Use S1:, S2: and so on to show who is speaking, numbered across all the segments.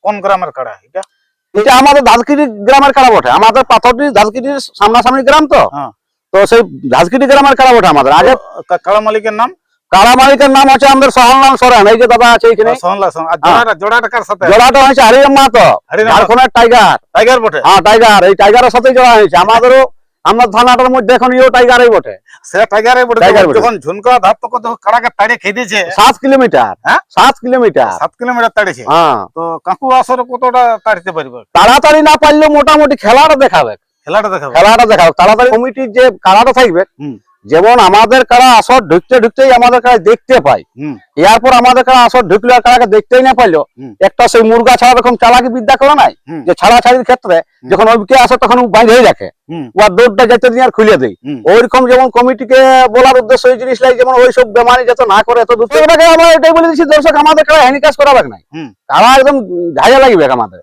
S1: কোন গ্রামের কাড়া এটা?
S2: এটা আমাদের ধাজকিটি গ্রামের কাড়া বটে, আমাদের পাথরটি ধাজকিটির সামনাসামনি গ্রাম তো।
S1: হ্যাঁ।
S2: তো সেই ধাজকিটি গ্রামের কাড়া বটে আমাদের। আগে
S1: কাড়া মালিকের নাম?
S2: কাড়া মালিকের নাম হচ্ছে আমাদের সোহনলাল সরেন, এই যে দাদা আছে এখানে।
S1: সোহনলাল সরেন। আর জোড়াটা কার সাথে?
S2: জোড়াটা হয়েছে হরিরাম মাহাতো, ঝাড়খণ্ডের টাইগার।
S1: টাইগার বটে?
S2: হ্যাঁ টাইগার, এই টাইগারের সাথে জোড়া হয়েছে। আমাদেরও আমরা থানাটার মধ্যে এখন ইও টাইগারই বটে।
S1: সে টাইগারই বটে।
S2: টাইগার বটে।
S1: যখন ঝুনকা ধাপ তো কত কাড়াকে তাড়ে খেয়ে দিয়েছে
S2: 7 কিলোমিটার।
S1: হ্যাঁ
S2: 7 কিলোমিটার।
S1: 7 কিলোমিটার তাড়িয়েছে।
S2: হ্যাঁ।
S1: তো কাকু আসরে কতটা তাড়িতে পারবে?
S2: তাড়াতাড়ি না পারলে মোটামুটি খেলাটা দেখাবে।
S1: খেলাটা দেখাবে?
S2: খেলাটা দেখাবে তাড়াতাড়ি। কমিটির যে কাড়াটা থাকবে, যেমন আমাদের কাড়া আসর ঢুকতে ঢুকতেই আমাদের কাড়া দেখতে পাই, এরপর আমাদের কাড়া আসর ঢুকলে আর কাড়াকে দেখতেই না পাইলো, একটা সেই মুরগা ছাড়া রকম চালাকি বিদ্যা করে নাই, যে ছাড়াছাড়ির ক্ষেত্রে যখন ওইকে আসে তখন বাঁধেই রাখে, ওর দৌড়টা যেতে দিয়ে আর খুলে দেয়। ওইরকম যেমন কমিটিকে বলার উদ্দেশ্য এই জিনিসটাই, যেমন ওই সব বেমানি যাতে না করে, এত দূর আমরা এটাই বলে দিচ্ছি দর্শক আমাদের কাড়া হ্যানি কাজ করাবে নাই, কাড়া একদম ঝাইয়া লাগবে আমাদের।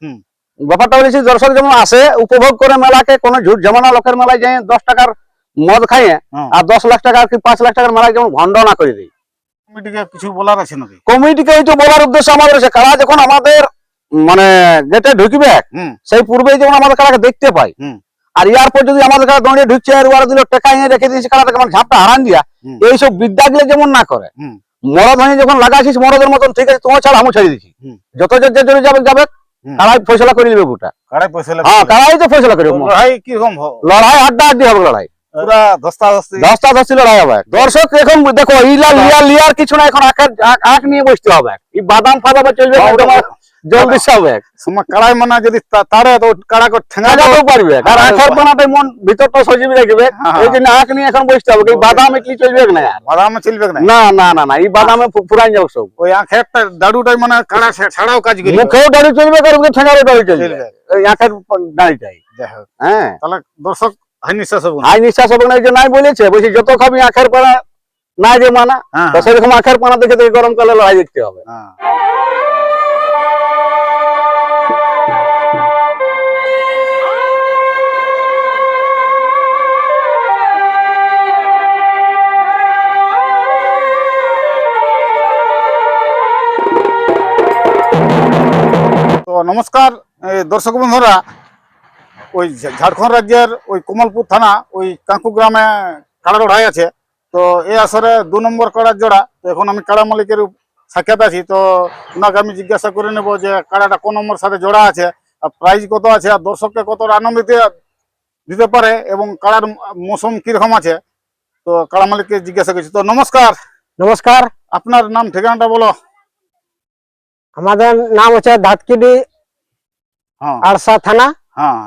S2: ব্যাপারটা বলেছি দর্শক যেমন আসে উপভোগ করে মেলাকে, কোনো ঝুট ঝামেলা লোকের মেলায় যায় 10 টাকার মদ খাইয়ে আর 10 লাখ টাকা কি 5 লাখ টাকার মেলায় যেমন ভণ্ড না করে দিই।
S1: কমিটিকে কিছু বলার আছে নাকি?
S2: কমিটিকে এই তো বলার উদ্দেশ্য আমাদের আছে, কারা যখন আমাদের মানে গেটে ঢুকবে সেই পূর্বেই যেমন আমাদের কারাকে দেখতে পাই, আর এরপর যদি আমাদের কারা দৌড়িয়ে ঢুকছে আর ওরা দিল টেকা নিয়ে রেখে দিয়েছে কারাটাকে মানে ঝাপটা হারান দিয়া, এইসব বিদ্যাগুলো যেমন না করে। মরদ হয়ে যখন লাগাইছিস মরদের মতন, ঠিক আছে তোমার ছাড়া আমি ছেড়ে দিচ্ছি, যত জোরে যাবে যাবে, কারাই ফয়সলা করে নেবে গোটা।
S1: কারাই ফয়সলা?
S2: হ্যাঁ কারাই তো ফয়সলা করবে।
S1: লড়াই কি রকম?
S2: লড়াই আড্ডা আড্ডি হবে, লড়াই
S1: পুরা ধস্তাধস্তি
S2: লড়াই হবে। দর্শক এখন দেখো লিয়ার কিছু না, এখন আখ নিয়ে বসতে হবে, এই বাদাম ফাদাম চলবে জলদি হবে।
S1: কাড়াই মানা যদি তারে তো কাড়াকে
S2: ঠেঙ্গাতেও পারবে, আর আখের বানাটাই মন ভিতরটা সজীব রাখবে, এই জন্য আখ নিয়ে এখন বসতে হবে। এই বাদাম কি চলবে না?
S1: বাদামে চলবে না? না
S2: না না না, এই বাদামে পুরাই যাবে সব।
S1: ওই আখের দাড়ুটাই মানে কাড়া ছাড়াও কাজ করবে,
S2: মুখেও দাড়ি চলবে, করবে ঠেঙ্গারও দাড়ি চলবে, এই আখের দাড়িটাই। হ্যাঁ
S1: তাহলে দর্শক হাই নিঃশ্বাস হবে না?
S2: হাই নিঃশ্বাস হবে না, এই যে নাই বলেছে বলছি যত খাবি আখের পানা নাই যে মানা, তো সেরকম আখের পানা দেখে দেখে গরমকালে লড়াই দেখতে হবে।
S1: তো নমস্কার দর্শক বন্ধুরা, ওই ঝাড়খণ্ড রাজ্যের ওই কমলপুর থানা ওই কাঁকু গ্রামে কাড়া লড়াই আছে। তো এই আসরে 2 নম্বর কাড়ার জোড়া। তো এখন আমি কাড়া মালিকের সাক্ষাৎ আছি, তো ওনাকে আমি জিজ্ঞাসা করে নেব যে কাড়াটা কোন নম্বর সাথে জোড়া আছে, আর প্রাইজ কত আছে, আর দর্শককে কত আনন্দ দিতে পারে, এবং কাড়ার মৌসুম কিরকম আছে। তো কাড়া মালিককে জিজ্ঞাসা করছি। তো নমস্কার।
S2: নমস্কার।
S1: আপনার নাম ঠিকানাটা বলো।
S2: আমাদের নাম হচ্ছে ধাতকিডি আরসা থানা।
S1: হ্যাঁ,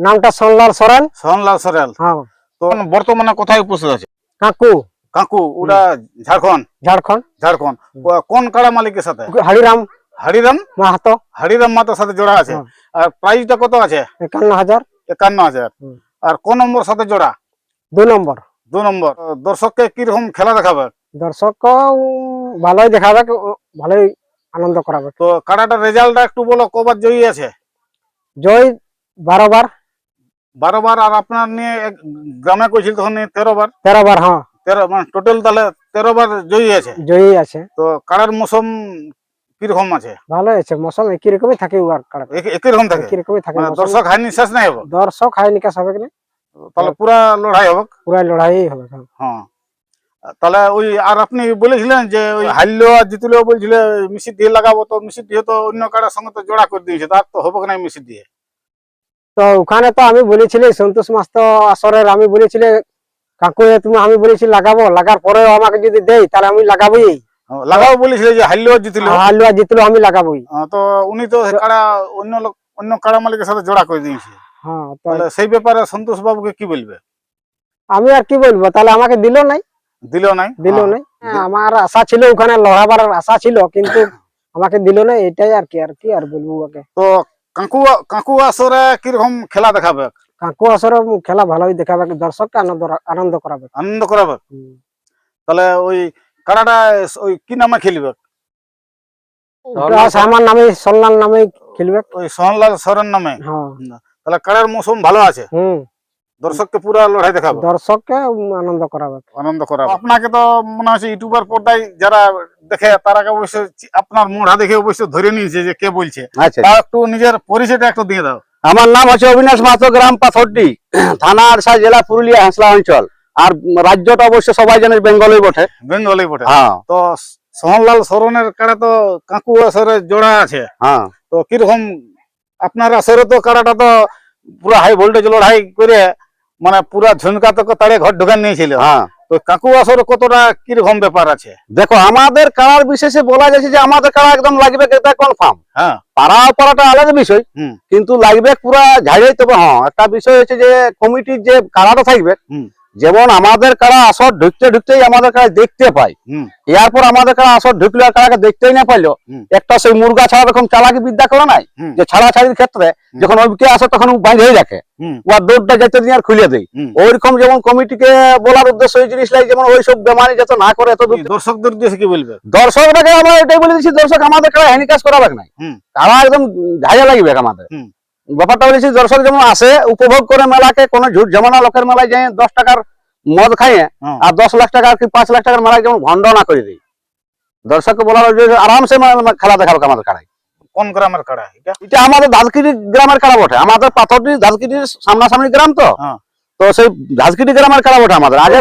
S1: নামটা
S2: সোহনলাল সরেন।
S1: সোহনলাল সরেন।
S2: হ্যাঁ।
S1: তো বর্তমানে কোথায় উপস্থিত আছে? কাকু ওটা ঝাড়খণ্ড। কোন কাড়া মালিকের সাথে? হরিরাম মাহাতোর সাথে জোড়া আছে। আর প্রাইসটা কত আছে? 51,000। আর কোন নম্বর সাথে জোড়া?
S2: 2 নম্বর।
S1: দর্শককে কিরকম খেলা দেখাবে?
S2: দর্শক ভালোই দেখাবে, ভালোই আনন্দ করাবে।
S1: তো কাড়াটার রেজাল্টটা একটু বলো, কবার জয়ী আছে?
S2: জয় 12 বার।
S1: 12 বার। আর আপনার নিয়ে গ্রামে কইছিল তখন 13 বার।
S2: হ্যাঁ
S1: 13 মানে টোটাল তাহলে 13 বার জয়ী আছে। তো কাড়ার মৌসুম কিরকম আছে?
S2: ভালো আছে মৌসুম, একই রকমই থাকে।
S1: একই রকম থাকে। দর্শক হাই নিঃশ্বাস নাই হবে?
S2: দর্শক হাই নিকাশ হবে না,
S1: তাহলে পুরা লড়াই হবে?
S2: পুরা লড়াই হবে।
S1: হ্যাঁ। তাহলে ওই আর আপনি বলেছিলেন যে ওই হারলেও আর জিতলেও বলছিলে মিশির দিয়ে লাগাবো, তো মিশির দিয়ে তো অন্য কাড়ার সঙ্গে তো জোড়া করে দিয়েছে, তার তো হবে না মিশির দিয়ে।
S2: তো ওখানে তো আমি বলেছিলি সন্তোষ মাস্ত আসরের, আমি বলেছিলি কাকু তুমি, আমি বলেছি লাগাবো, লাগার পরে আমাকে যদি দেয় তাহলে আমি লাগাবোই।
S1: লাগাবো বলেছিলে যে হারলেও
S2: জিতলো আমি লাগাবোই।
S1: তো উনি তো কাড়া অন্য কাড়া মালিকের সাথে জোড়া করে দিয়েছে। হ্যাঁ, তাহলে সেই ব্যাপারে সন্তোষ বাবুকে কি বলবে?
S2: আমি আর কি বলবো, তাহলে আমাকে দিল নাই। আমার আশা ছিল, ওখানে লড়াবার আশা ছিল, কিন্তু আমাকে দিল না, এটাই আর কি আর বলবো ওকে।
S1: তো কাকু আসরে কিরকম খেলা দেখাবে?
S2: কাকু আসরে খেলা ভালোই দেখাবে, দর্শককে আনন্দ করাবে।
S1: তাহলে ওই কাড়াটা ওই কি নামে খেলবে?
S2: আমার নামে সোহনলাল নামে খেলবে।
S1: ওই সোহনলাল সরেন নামে। তাহলে কাড়ার মৌসুম ভালো আছে। দর্শককে পুরা লড়াই দেখাবো,
S3: দর্শককে আনন্দ করাবে।
S1: আনন্দ করাবো। আপনাকে তো মনে হচ্ছে ইউটিউবার পর্দায় যারা দেখে তারা অবশ্যই আপনার মুড়া দেখে অবশ্যই ধরে নিয়েছে যে কে বলছে।
S2: আচ্ছা,
S1: তা একটু নিজের পরিচয়টা একটু দিয়ে দাও।
S2: আমার নাম হচ্ছে অবিনাশ মাহাতো, গ্রাম পাথরডি, থানা আরসা, জেলা পুরুলিয়া, হাঁসলা অঞ্চল। আর রাজ্যটা অবশ্য সবাই জানে বেঙ্গলই বটে।
S1: বেঙ্গলি বটে।
S2: হ্যাঁ
S1: তো সোহনলাল সরনের কাড়া তো কাকু আসরে জোড়া আছে,
S2: হ্যাঁ।
S1: তো কিরকম আপনার আসরে তো কাড়াটা তো পুরো হাই ভোল্টেজ লড়াই করে মানে পুরা ঝুনকা তো তাড়ে ঘর ঢোকান নিয়েছিল,
S2: হ্যাঁ
S1: তো কাকু আসরে কতটা কিরকম ব্যাপার আছে?
S2: দেখো, আমাদের কারার বিশেষে বলা যাচ্ছে যে আমাদের কারা একদম লাগবে, এটা কনফার্ম।
S1: হ্যাঁ,
S2: পাড়া পাড়াটা আলাদা বিষয়,
S1: হুম।
S2: কিন্তু লাগবে পুরা ঝাড়িয়ে। তবে হ্যাঁ, একটা বিষয় হচ্ছে যে কমিটির যে কারাটা থাকবে,
S1: হুম।
S2: যেমন আমাদের কারা আসর ঢুকতে ঢুকতেই আমাদের কারা দেখতে পাই,
S1: হুম।
S2: এরপর আমাদের কারা আসর ঢুকলে আর কারাকে দেখতেই না পাইলো,
S1: হুম।
S2: একটা সেই মুরগা ছাড়া এরকম চালাকি বিদ্যা করে নাই,
S1: হুম।
S2: যে ছাড়াছাড়ির ক্ষেত্রে যখন ওইকে আসে তখন বাঁধেই রাখে,
S1: হুম।
S2: ওর দৌড়টা যেতে দিয়ে আর খুলে দেয়।
S1: হুম।
S2: ওইরকম যেমন কমিটিকে বলার উদ্দেশ্য এই জিনিস লাগে, যেমন ওইসব বেমারি যাতে না করে। এত দূর
S1: দর্শকদের উদ্দেশ্যে কি বলবে?
S2: দর্শকটাকে আমরা এটাই বলে দিচ্ছি, দর্শক আমাদের কারা হ্যান্ডিকাজ করাবে নাই,
S1: হুম।
S2: তারা একদম ঝাইয়া লাগবে আমাদের।
S1: হুম।
S2: ব্যাপারটা বলেছি, দর্শক যেমন আসে উপভোগ করে মেলাকে, কোনো ঝুট ঝামেলা লোকের মেলায় যায় 10 টাকার মদ খাইয়ে
S1: হ্যাঁ।
S2: আর 10 লাখ টাকার কি 5 লাখ টাকার মেলায় যেমন ভণ্ড না করে দিই। দর্শককে বলার যে আরামসে খেলা দেখাবে আমাদের কাড়াই।
S1: কোন গ্রামের কাড়া এটা?
S2: এটা আমাদের ধাজকিটি গ্রামের কাড়া বটে, আমাদের পাথরটি ধাজকিটির সামনাসামনি গ্রাম তো।
S1: হ্যাঁ।
S2: তো সেই ধাজকিটি গ্রামের কাড়া বটে আমাদের। আগে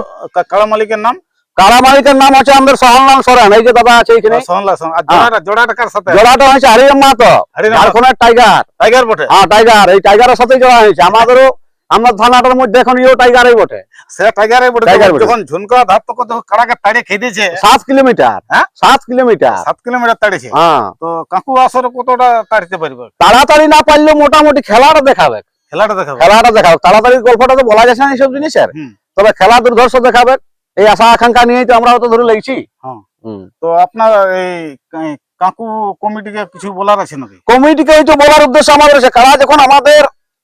S1: কাড়া মালিকের নাম?
S2: কাড়া মালিকের নাম হচ্ছে আমাদের সোহনলাল সরেন, এই যে দাদা আছে এখানে।
S1: সোহনলাল সরেন। আর জোড়াটা কার সাথে?
S2: জোড়াটা হয়েছে হরিরাম মাহাতো,
S1: হরিরাম
S2: ঝাড়খণ্ডের টাইগার।
S1: টাইগার বটে?
S2: হ্যাঁ টাইগার, এই টাইগারের সাথে জোড়া হয়েছে আমাদেরও। আমরা থানাটার মধ্যে এখন ইও টাইগারই বটে।
S1: সে টাইগারে বটে।
S2: টাইগার বটে।
S1: যখন ঝুনকা ধাপ তো কত কাড়াকে তাড়ে খেয়েছে?
S2: 7 কিলোমিটার।
S1: হ্যাঁ?
S2: 7 কিলোমিটার।
S1: 7 কিলোমিটার তাড়েছে।
S2: হ্যাঁ,
S1: তো কাকু আসরে কতটা তাড়িতে পারবে?
S2: তাড়াতাড়ি না পারলেও মোটামুটি খেলাটা দেখাবে।
S1: খেলাটা দেখাবে।
S2: খেলাটা দেখাবে, তাড়াতাড়ি গল্পটা তো বলা যাচ্ছে না এইসব জিনিসের।
S1: হুম।
S2: তবে খেলা দুর্ধর্ষ দেখাবে, এই আশা আকাঙ্ক্ষা নিয়েই তো আমরাও তো ধরে লেগেছি।
S1: হ্যাঁ। তো আপনার এই কাকু কমিটিকে কিছু বলার আছে নাকি?
S2: কমিটিকে এই তো বলার উদ্দেশ্য আমাদের আছে, কারা যখন আমাদের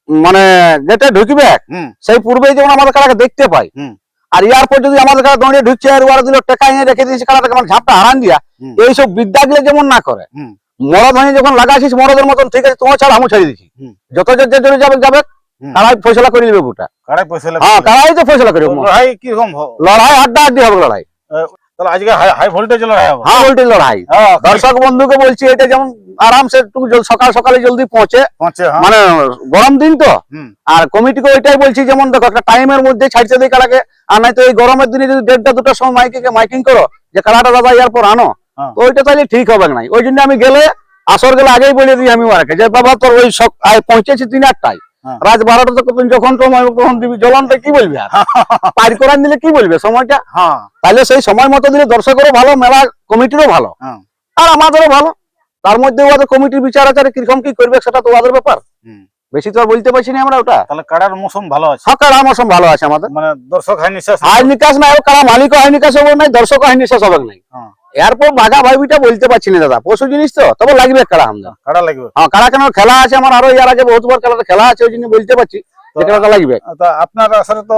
S2: মানে গেটে ঢুকবে
S1: হুম।
S2: সেই পূর্বেই যেমন আমাদের কারাকে দেখতে পাই,
S1: হুম।
S2: আর ইয়ার পর যদি আমাদের কারা দৌড়িয়ে ঢুকছে আর ওরা দিল টেকা নিয়ে রেখে দিয়েছে কারাটাকে মানে ঝাপটা হারান দিয়া,
S1: হুম।
S2: এইসব বিদ্যাগুলো যেমন না করে।
S1: হুম।
S2: মরদ হয়ে যখন লাগাইছিস মরদের মতন, ঠিক আছে তোমার ছাড়া আমি ছেড়ে দিচ্ছি,
S1: হুম।
S2: যত যে জোরে যাবে যাবে,
S1: হুম।
S2: কারাই ফয়সলা করে দিবে গোটা।
S1: কাড়াই পয়সা
S2: হ্যাঁ, কারাই তো ফয়সলা করে।
S1: লড়াই কিরকম
S2: লড়াই আড্ডা আড্ডি হবে, লড়াই
S1: তাহলে আজকে হাই ভোল্টেজ লড়াই হবে?
S2: হ্যাঁ ভোল্টেজ লড়াই।
S1: হ্যাঁ,
S2: দর্শক বন্ধুকে বলছি এটা যেমন আরামসে একটু সকাল সকালে জলদি পৌঁছে,
S1: পৌঁছে। হ্যাঁ।
S2: মানে গরম দিন তো।
S1: হুম।
S2: আর কমিটিকে ওইটাই বলছি, যেমন দেখো একটা টাইমের মধ্যে ছাড়তে দিই কারাকে, আর নাই তো এই গরমের দিনে যদি 1:30 2টার সময় মাইকিং করো যে কারাটা দাদা ইয়ার পর আনো,
S1: হ্যাঁ।
S2: তো ওইটা তাহলে ঠিক হবে নাই। ওই জন্য আমি গেলে আসর গেলে আগেই বলে দিই আমি ওরাকে যে বাবা তোর ওই পৌঁছেছি 3-8টায়,
S1: হ্যাঁ।
S2: রাত 12টা যখন সময় তখন দিবি, জ্বলনটা কি বলবি আর পার করান দিলে কি বলবে সময়টা।
S1: হ্যাঁ।
S2: তাহলে সেই সময় মতো দিলে দর্শকেরও ভালো, মেলা কমিটিরও ভালো,
S1: হ্যাঁ।
S2: আর আমাদেরও ভালো। তার মধ্যে ওদের কমিটির বিচার আচারে কিরকম কি করবে সেটা তো ওদের ব্যাপার,
S1: হুম।
S2: বেশি তো আর বলতে পারছি না আমরা ওটা।
S1: তাহলে কাড়ার মৌসুম ভালো আছে?
S2: সকাল মৌসুম ভালো আছে আমাদের,
S1: মানে দর্শক হাই নিঃশ্বাস?
S2: হাই নিকাশ নাই, কারা মালিকও হাই নিকাশ হবে নাই, দর্শকও হাই নিকাশ হবে নাই।
S1: হ্যাঁ।
S2: এরপর বাঘা ভাইবিটা বলতে পারছি না দাদা, পশু জিনিস তো, তবে লাগবে কারা আমরা।
S1: কাড়া লাগবে?
S2: হ্যাঁ, কারা কেন খেলা আছে আমার, আরো ইয়ার আগে বহুতবার খেলা আছে, ওই জন্য বলতে পারছি যে খেলাটা লাগবে।
S1: তা আপনার আসলে তো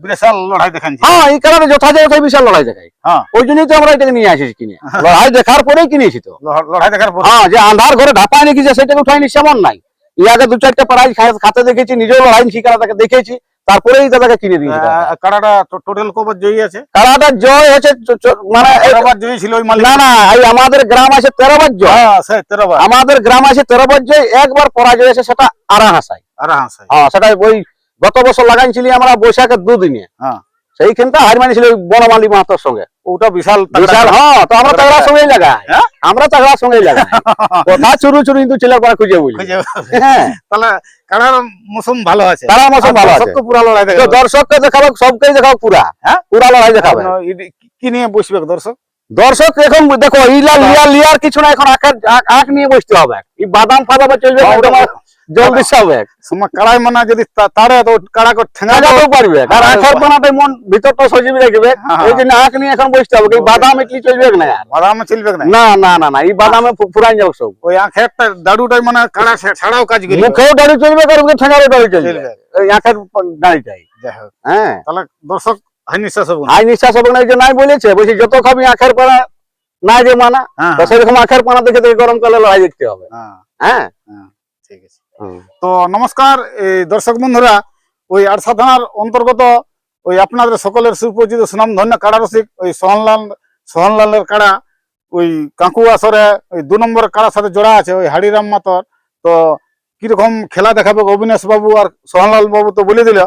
S1: বিশাল লড়াই দেখাচ্ছি।
S2: হ্যাঁ, এই কারণে যথাযথ বিশাল লড়াই দেখাই।
S1: হ্যাঁ।
S2: ওই জন্যই তো আমরা এটাকে নিয়ে আসিছি কিনে, লড়াই দেখার পরেই কিনেছি তো।
S1: লড়াই দেখার পর?
S2: হ্যাঁ, যে আন্ধার ঘরে ঢাপায় নিয়ে গেছে সেটাকে উঠাই নিচ্ছে এমন নাই। ইয়াকে 2-4টা প্রাইজ খাতে দেখেছি, নিজেও লড়াই শিকারাটাকে দেখেছি, তারপরেই দাদাকে কিনে দিয়েছি।
S1: কাড়াটা টোটাল কবার জয়ী আছে?
S2: কারাটা জয় হচ্ছে মানে
S1: 13 বার জয়ী ছিল ওই মালিক?
S2: না না, এই আমাদের গ্রাম আছে 13 বার জয়।
S1: হ্যাঁ, সেই 13 বার।
S2: আমাদের গ্রাম আছে 13 বার জয়, একবার পরাজয় আছে, সেটা আরাহাসায়।
S1: আর হ্যাঁ,
S2: হ্যাঁ, সেটা ওই গত বছর লাগাইছিলি আমরা বৈশাখের 2 দিনে।
S1: হ্যাঁ।
S2: সেইখানটা হার মানিছিল বনমালী মাহাতোর সঙ্গে।
S1: ওটা বিশাল
S2: বিশাল। হ্যাঁ, তো আমরা তাগড়ার সঙ্গেই লাগাই,
S1: হ্যাঁ?
S2: আমরা তাগড়ার সঙ্গেই লাগাই। কথা চুরু চুরু কিন্তু ছেলের পরে খুঁজে বলি। হ্যাঁ,
S1: তাহলে কাড়ার মৌসুম ভালো আছে?
S2: তারা মৌসুম ভালো আছে,
S1: দর্শককে পুরা লড়াই
S2: তো
S1: দেখাবে?
S2: দর্শককে দেখাবো, সবকেই দেখাবো পুরা।
S1: হ্যাঁ?
S2: পুরা লড়াই দেখাবে।
S1: কি নিয়ে বসবে দর্শক?
S2: দর্শক এখন দেখো ইলা লিয়ার কিছু না, এখন আখ নিয়ে বসতে হবে। এই বাদাম ফাদাম চলবে না, জলদি হবে
S1: কাড়াই মানে যদি তারে তো কাড়াকে ঠেঙ্গা
S2: ঠেঙ্গাতেও পারবে, আর আখের বানাতে মন ভিতরটা সজীব রাখবে। এই জন্য আখ নিয়ে এখন বসতে হবে। এই বাদাম ইটলি চলবে না আর,
S1: বাদামে চলবে না?
S2: না না না না, এই বাদামে ফুরাই যাবে সব।
S1: ওই আখের দাড়ুটাই মানে কাড়া ছাড়াও কাজ করবে?
S2: মুখেও দাড়ি চলবে, ঠেঙ্গারও দাড়ি চলবে, এই আখের দাড়িটাই।
S1: যাই হোক,
S2: হ্যাঁ,
S1: তাহলে দর্শক হাই নিঃশ্বাস হবে?
S2: হাই নিঃশ্বাস হবে না, এই যে নাই বলেছে, বলছি যত খাবি আখের পানা নাই যে মানা,
S1: হ্যাঁ,
S2: তো সেরকম আখের পানা দেখে দেখে গরমকালে লড়াই দেখতে হবে।
S1: হ্যাঁ,
S2: হ্যাঁ,
S1: হ্যাঁ, ঠিক আছে। তো নমস্কার এই দর্শক বন্ধুরা, ওই আরসা থানার অন্তর্গত ওই আপনাদের সকলের সুপরিচিত সুনামধন্য কাড়া রসিক ওই সোহনলালের কাড়া ওই কাঁকু আসরে ওই 2 নম্বর কাড়ার সাথে জোড়া আছে ওই হাড়িরাম মাতর। তো কিরকম খেলা দেখাবে অবিনাশ বাবু আর সোহনলাল বাবু তো বলে দিল।